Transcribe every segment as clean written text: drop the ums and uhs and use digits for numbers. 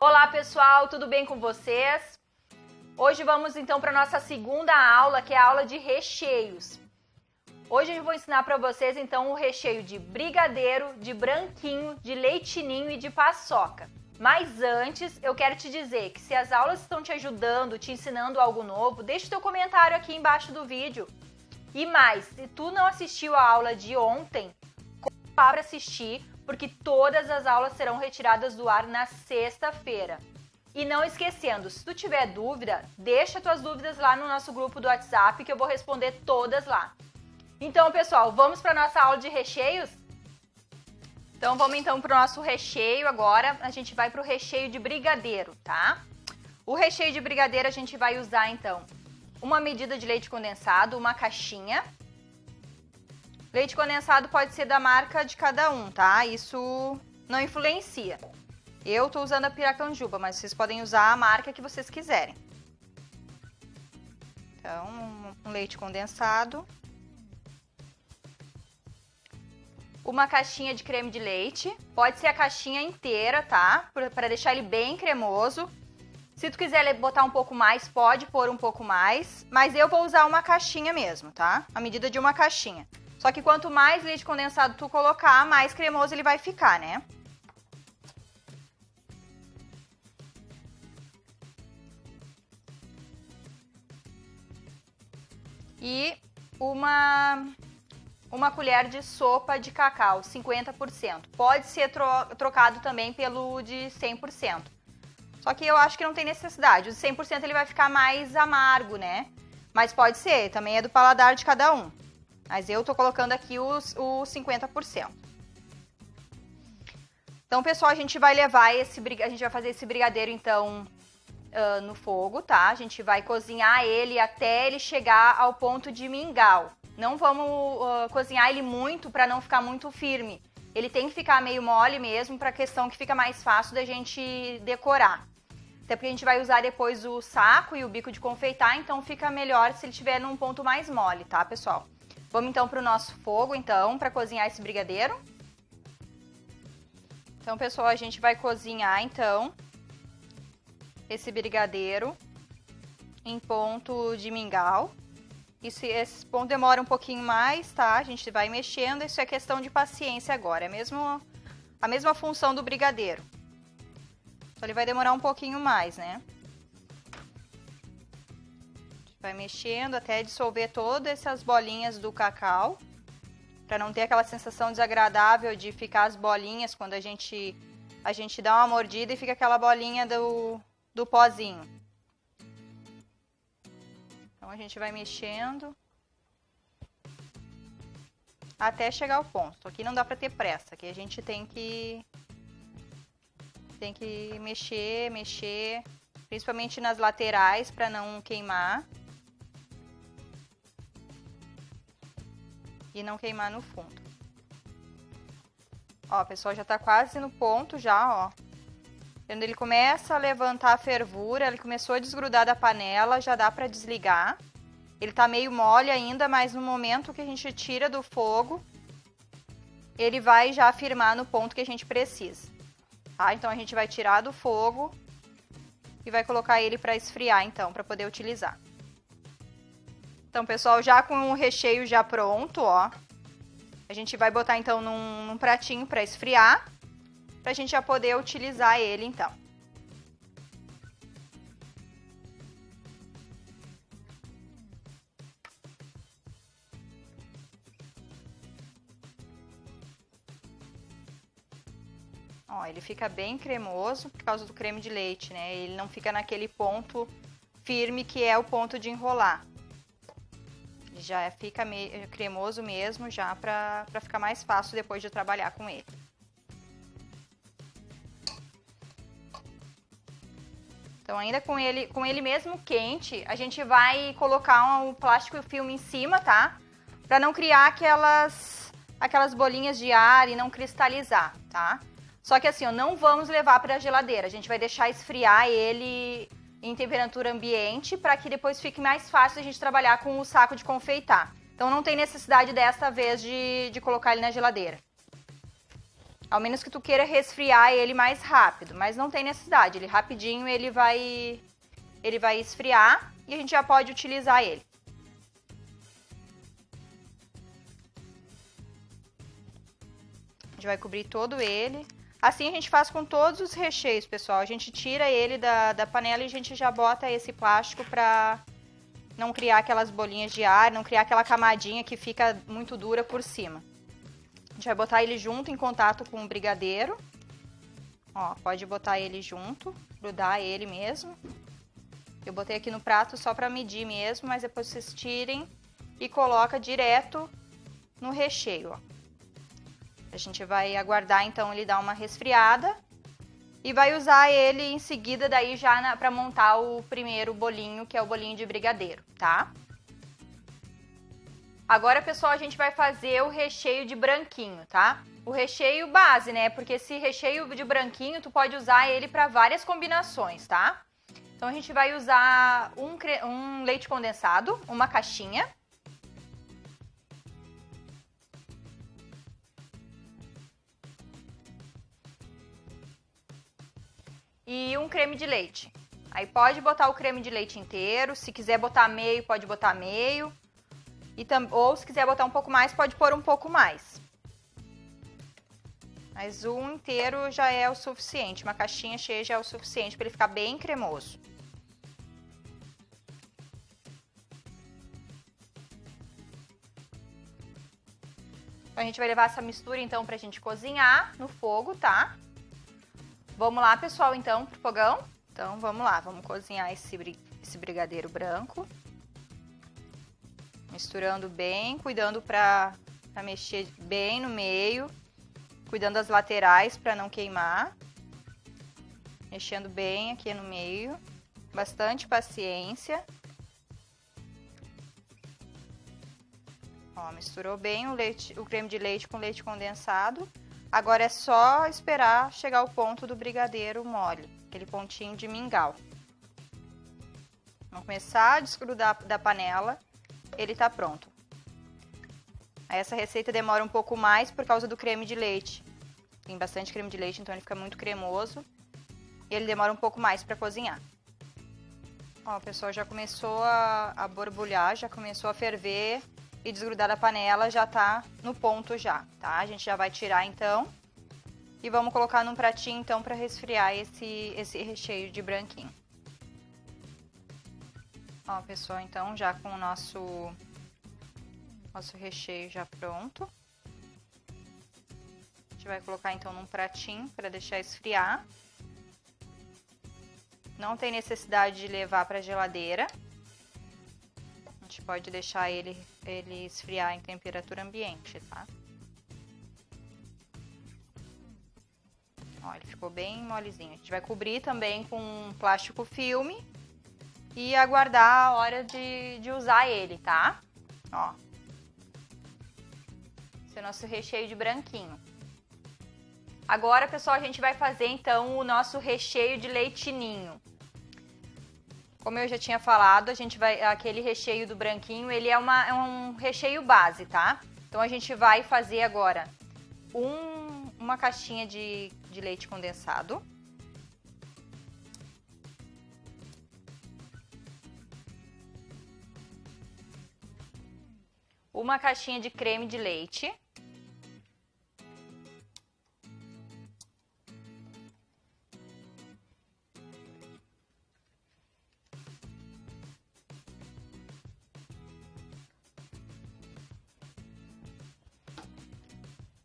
Olá pessoal, tudo bem com vocês? Hoje vamos então para a nossa segunda aula, que é a aula de recheios. Hoje eu vou ensinar para vocês então o recheio de brigadeiro, de branquinho, de leitinho e de paçoca. Mas antes, eu quero te dizer que se as aulas estão te ajudando, te ensinando algo novo, deixa o teu comentário aqui embaixo do vídeo. E mais, se tu não assistiu a aula de ontem, corre lá para assistir, porque todas as aulas serão retiradas do ar na sexta-feira. E não esquecendo, se tu tiver dúvida, deixa tuas dúvidas lá no nosso grupo do WhatsApp que eu vou responder todas lá. Então, pessoal, vamos para a nossa aula de recheios? Então, vamos então para o nosso recheio agora. A gente vai para o recheio de brigadeiro, tá? O recheio de brigadeiro a gente vai usar, então, uma medida de leite condensado, uma caixinha. Leite condensado pode ser da marca de cada um, tá? Isso não influencia. Eu tô usando a Piracanjuba, mas vocês podem usar a marca que vocês quiserem. Então, um leite condensado. Uma caixinha de creme de leite. Pode ser a caixinha inteira, tá? Para deixar ele bem cremoso. Se tu quiser botar um pouco mais, pode pôr um pouco mais. Mas eu vou usar uma caixinha mesmo, tá? A medida de uma caixinha. Só que quanto mais leite condensado tu colocar, mais cremoso ele vai ficar, né? E uma colher de sopa de cacau, 50%. Pode ser trocado também pelo de 100%. Só que eu acho que não tem necessidade. O de 100% ele vai ficar mais amargo, né? Mas pode ser, também é do paladar de cada um. Mas eu tô colocando aqui o 50%. Então, pessoal, a gente vai fazer esse brigadeiro, então, no fogo, tá? A gente vai cozinhar ele até ele chegar ao ponto de mingau. Não vamos cozinhar ele muito para não ficar muito firme. Ele tem que ficar meio mole mesmo, para questão que fica mais fácil da gente decorar. Até porque a gente vai usar depois o saco e o bico de confeitar, então fica melhor se ele estiver num ponto mais mole, tá, pessoal? Vamos então para o nosso fogo, então, para cozinhar esse brigadeiro. Então, pessoal, a gente vai cozinhar, então, esse brigadeiro em ponto de mingau. Esse ponto demora um pouquinho mais, tá? A gente vai mexendo, isso é questão de paciência agora. É a mesma função do brigadeiro. Só ele vai demorar um pouquinho mais, né? Vai mexendo até dissolver todas essas bolinhas do cacau, para não ter aquela sensação desagradável de ficar as bolinhas quando a gente dá uma mordida e fica aquela bolinha do pozinho. Então a gente vai mexendo até chegar ao ponto. Aqui não dá para ter pressa, aqui a gente tem que mexer, principalmente nas laterais para não queimar. E não queimar no fundo. Ó, pessoal, já tá quase no ponto já, ó. Quando ele começa a levantar a fervura, ele começou a desgrudar da panela, já dá pra desligar. Ele tá meio mole ainda, mas no momento que a gente tira do fogo, ele vai já firmar no ponto que a gente precisa. Tá? Então a gente vai tirar do fogo e vai colocar ele pra esfriar, então, pra poder utilizar. Então, pessoal, já com o recheio já pronto, ó, a gente vai botar, então, num pratinho para esfriar, pra gente já poder utilizar ele, então. Ó, ele fica bem cremoso por causa do creme de leite, né? Ele não fica naquele ponto firme que é o ponto de enrolar. Já fica cremoso mesmo, já para ficar mais fácil depois de trabalhar com ele. Então, ainda com ele mesmo quente, a gente vai colocar um plástico filme em cima, tá? Para não criar aquelas bolinhas de ar e não cristalizar, tá? Só que assim, ó, não vamos levar para a geladeira, a gente vai deixar esfriar ele em temperatura ambiente, para que depois fique mais fácil a gente trabalhar com o saco de confeitar. Então não tem necessidade dessa vez de colocar ele na geladeira. Ao menos que tu queira resfriar ele mais rápido, mas não tem necessidade. Ele rapidinho ele vai esfriar e a gente já pode utilizar ele. A gente vai cobrir todo ele. Assim a gente faz com todos os recheios, pessoal. A gente tira ele da panela e a gente já bota esse plástico pra não criar aquelas bolinhas de ar, não criar aquela camadinha que fica muito dura por cima. A gente vai botar ele junto em contato com o brigadeiro. Ó, pode botar ele junto, grudar ele mesmo. Eu botei aqui no prato só pra medir mesmo, mas depois vocês tirem e coloca direto no recheio, ó. A gente vai aguardar então ele dar uma resfriada e vai usar ele em seguida daí já para montar o primeiro bolinho, que é o bolinho de brigadeiro, tá? Agora, pessoal, a gente vai fazer o recheio de branquinho, tá? O recheio base, né? Porque esse recheio de branquinho tu pode usar ele para várias combinações, tá? Então a gente vai usar um leite condensado, uma caixinha. E um creme de leite. Aí pode botar o creme de leite inteiro, se quiser botar meio, pode botar meio. Ou se quiser botar um pouco mais, pode pôr um pouco mais. Mas um inteiro já é o suficiente, uma caixinha cheia já é o suficiente para ele ficar bem cremoso. Então a gente vai levar essa mistura então pra gente cozinhar no fogo, tá? Vamos lá, pessoal, então, pro fogão? Então, vamos lá, vamos cozinhar esse brigadeiro branco. Misturando bem, cuidando pra mexer bem no meio. Cuidando das laterais pra não queimar. Mexendo bem aqui no meio. Bastante paciência. Ó, misturou bem o creme de leite com leite condensado. Agora é só esperar chegar ao ponto do brigadeiro mole, aquele pontinho de mingau. Vamos começar a desgrudar da panela, ele tá pronto. Aí essa receita demora um pouco mais por causa do creme de leite. Tem bastante creme de leite, então ele fica muito cremoso. E ele demora um pouco mais para cozinhar. Ó, o pessoal já começou a borbulhar, já começou a ferver. E desgrudar da panela já tá no ponto já, tá? A gente já vai tirar então e vamos colocar num pratinho então para resfriar esse recheio de branquinho. Ó, pessoal, então já com o nosso recheio já pronto. A gente vai colocar então num pratinho para deixar esfriar. Não tem necessidade de levar para geladeira. A gente pode deixar ele esfriar em temperatura ambiente, tá? Ó, ele ficou bem molezinho. A gente vai cobrir também com um plástico filme e aguardar a hora de usar ele, tá? Ó. Esse é o nosso recheio de branquinho. Agora, pessoal, a gente vai fazer então o nosso recheio de leite ninho. Como eu já tinha falado, aquele recheio do branquinho, ele é um recheio base, tá? Então a gente vai fazer agora uma caixinha de leite condensado. Uma caixinha de creme de leite.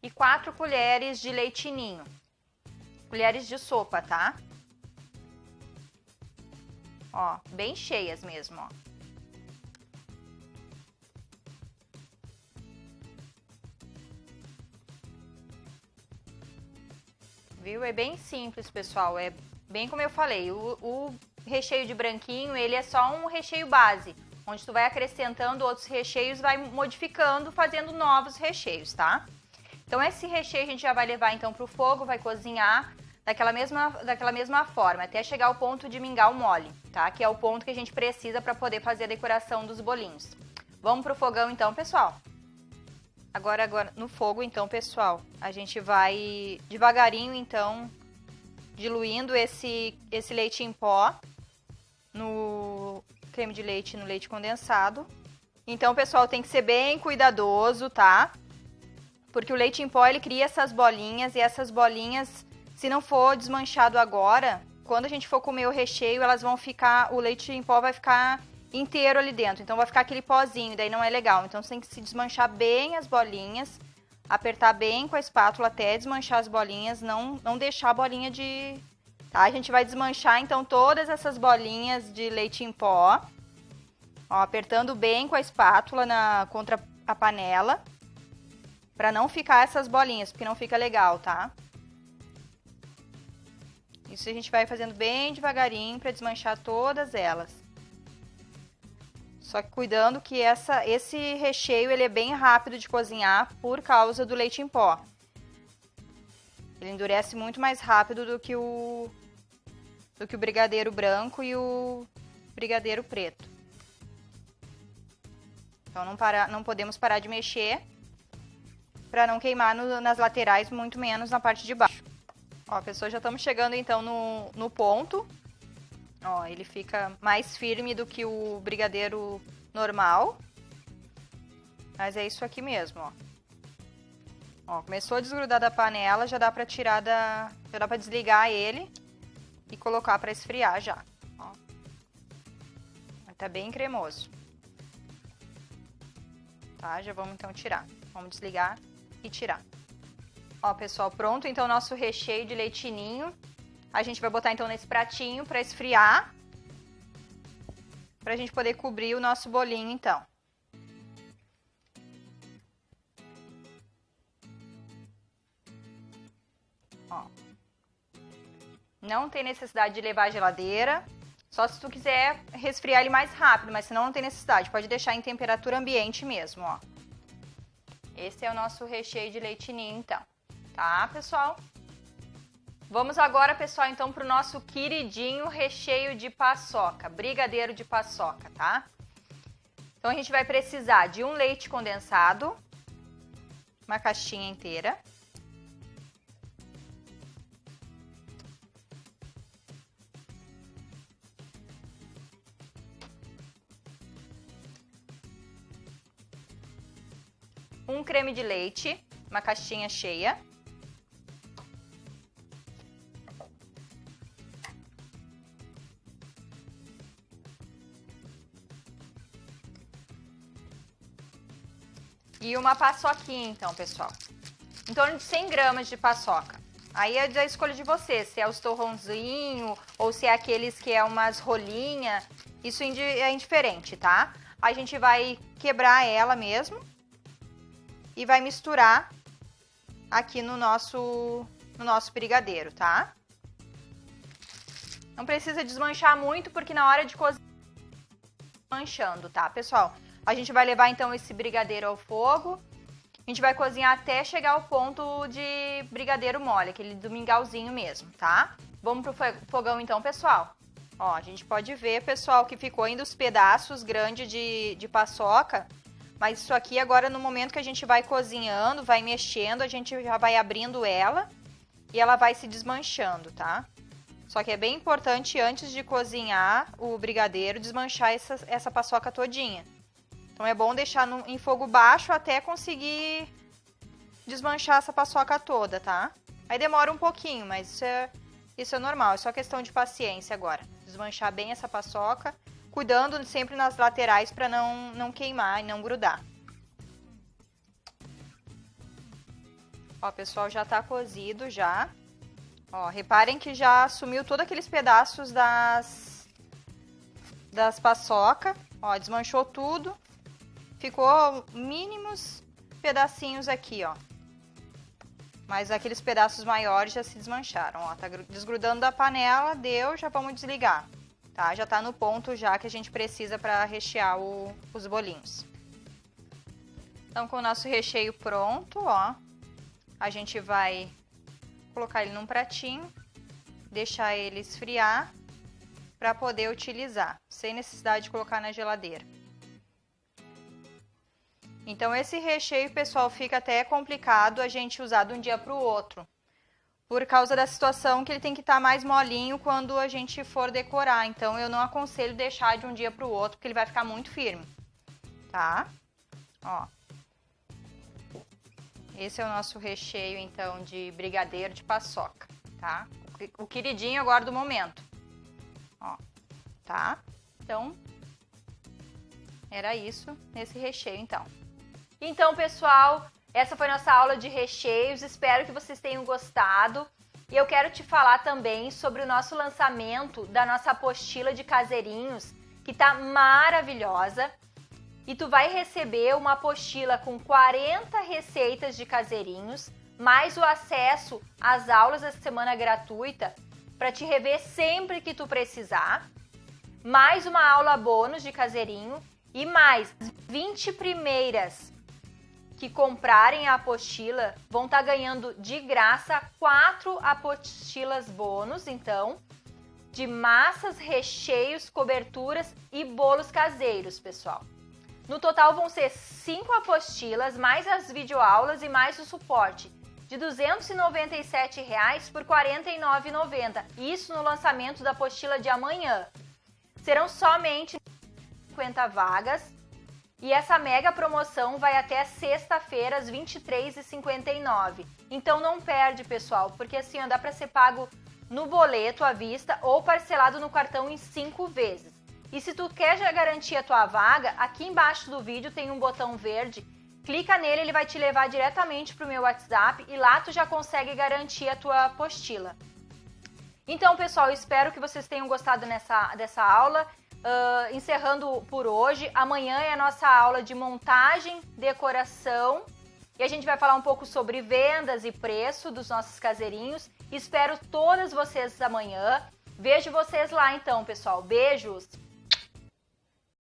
E 4 colheres de leite ninho. Colheres de sopa, tá? Ó, bem cheias mesmo, ó. Viu? É bem simples, pessoal. É bem como eu falei. O recheio de branquinho, ele é só um recheio base. Onde tu vai acrescentando outros recheios, vai modificando, fazendo novos recheios, tá? Então, esse recheio a gente já vai levar então para o fogo, vai cozinhar daquela mesma forma, até chegar ao ponto de mingau mole, tá? Que é o ponto que a gente precisa para poder fazer a decoração dos bolinhos. Vamos pro fogão então, pessoal? Agora no fogo, então, pessoal, a gente vai devagarinho, então, diluindo esse leite em pó no creme de leite, no leite condensado. Então, pessoal, tem que ser bem cuidadoso, tá? Porque o leite em pó, ele cria essas bolinhas, e essas bolinhas, se não for desmanchado agora, quando a gente for comer o recheio, elas vão ficar, o leite em pó vai ficar inteiro ali dentro, então vai ficar aquele pozinho, daí não é legal. Então você tem que se desmanchar bem as bolinhas, apertar bem com a espátula até desmanchar as bolinhas, não deixar a bolinha de... Tá? A gente vai desmanchar então todas essas bolinhas de leite em pó, ó, apertando bem com a espátula contra a panela, pra não ficar essas bolinhas, porque não fica legal, tá? Isso a gente vai fazendo bem devagarinho pra desmanchar todas elas. Só que cuidando que esse recheio ele é bem rápido de cozinhar por causa do leite em pó. Ele endurece muito mais rápido do que o brigadeiro branco e o brigadeiro preto. Então não podemos parar de mexer para não queimar nas laterais, muito menos na parte de baixo. Ó, pessoal, já estamos chegando então no ponto. Ó, ele fica mais firme do que o brigadeiro normal. Mas é isso aqui mesmo, ó. Ó, começou a desgrudar da panela, já dá pra tirar já dá pra desligar ele e colocar pra esfriar já, ó. Tá bem cremoso. Tá, já vamos então tirar. Vamos desligar e tirar. Ó, pessoal, pronto então o nosso recheio de leite ninho. A gente vai botar então nesse pratinho para esfriar, pra gente poder cobrir o nosso bolinho então. Ó. Não tem necessidade de levar à geladeira, só se tu quiser resfriar ele mais rápido, mas senão não tem necessidade, pode deixar em temperatura ambiente mesmo, ó. Esse é o nosso recheio de leite ninho então, tá, pessoal? Vamos agora, pessoal, então, para o nosso queridinho recheio de paçoca, brigadeiro de paçoca, tá? Então, a gente vai precisar de um leite condensado, uma caixinha inteira. Um creme de leite, uma caixinha cheia. E uma paçoquinha, então, pessoal. Em torno de 100 gramas de paçoca. Aí é da escolha de vocês, se é os torrãozinho ou se é aqueles que é umas rolinhas. Isso é indiferente, tá? A gente vai quebrar ela mesmo e vai misturar aqui no nosso brigadeiro, tá? Não precisa desmanchar muito, porque na hora de cozinhar, desmanchando, tá, pessoal? A gente vai levar então esse brigadeiro ao fogo. A gente vai cozinhar até chegar ao ponto de brigadeiro mole, aquele do mingauzinho mesmo, tá? Vamos pro fogão então, pessoal. Ó, a gente pode ver, pessoal, que ficou ainda os pedaços grandes de paçoca. Mas isso aqui agora, no momento que a gente vai cozinhando, vai mexendo, a gente já vai abrindo ela e ela vai se desmanchando, tá? Só que é bem importante, antes de cozinhar o brigadeiro, desmanchar essa paçoca todinha. Então é bom deixar em fogo baixo até conseguir desmanchar essa paçoca toda, tá? Aí demora um pouquinho, mas isso é normal, é só questão de paciência agora. Desmanchar bem essa paçoca, cuidando sempre nas laterais para não queimar e não grudar. Ó, pessoal, já tá cozido já. Ó, reparem que já sumiu todos aqueles pedaços das paçoca. Ó, desmanchou tudo. Ficou mínimos pedacinhos aqui, ó. Mas aqueles pedaços maiores já se desmancharam, ó. Tá desgrudando da panela, deu, já vamos desligar. Tá? Já tá no ponto já que a gente precisa para rechear os bolinhos. Então, com o nosso recheio pronto, ó. A gente vai colocar ele num pratinho, deixar ele esfriar para poder utilizar, sem necessidade de colocar na geladeira. Então esse recheio, pessoal, fica até complicado a gente usar de um dia para o outro. Por causa da situação que ele tem que estar mais molinho quando a gente for decorar. Então eu não aconselho deixar de um dia para o outro, porque ele vai ficar muito firme. Tá? Ó. Esse é o nosso recheio, então, de brigadeiro de paçoca, tá? O queridinho agora do momento. Ó, tá? Então, era isso nesse recheio, então. Então, pessoal, essa foi nossa aula de recheios. Espero que vocês tenham gostado. E eu quero te falar também sobre o nosso lançamento da nossa apostila de caseirinhos, que tá maravilhosa. E tu vai receber uma apostila com 40 receitas de caseirinhos, mais o acesso às aulas da semana gratuita para te rever sempre que tu precisar, mais uma aula bônus de caseirinho e mais 20 primeiras que comprarem a apostila vão estar ganhando de graça 4 apostilas bônus, então, de massas, recheios, coberturas e bolos caseiros, pessoal. No total vão ser 5 apostilas, mais as videoaulas e mais o suporte, de R$ 297 por R$ 49,90. Isso no lançamento da apostila de amanhã. Serão somente 50 vagas e essa mega promoção vai até sexta-feira às 23h59. Então não perde, pessoal, porque assim ó, dá para ser pago no boleto à vista ou parcelado no cartão em 5 vezes. E se tu quer já garantir a tua vaga, aqui embaixo do vídeo tem um botão verde, clica nele, ele vai te levar diretamente para o meu WhatsApp e lá tu já consegue garantir a tua apostila. Então, pessoal, eu espero que vocês tenham gostado dessa aula. Encerrando por hoje, amanhã é a nossa aula de montagem, decoração e a gente vai falar um pouco sobre vendas e preço dos nossos caseirinhos. Espero todas vocês amanhã. Vejo vocês lá então, pessoal. Beijos!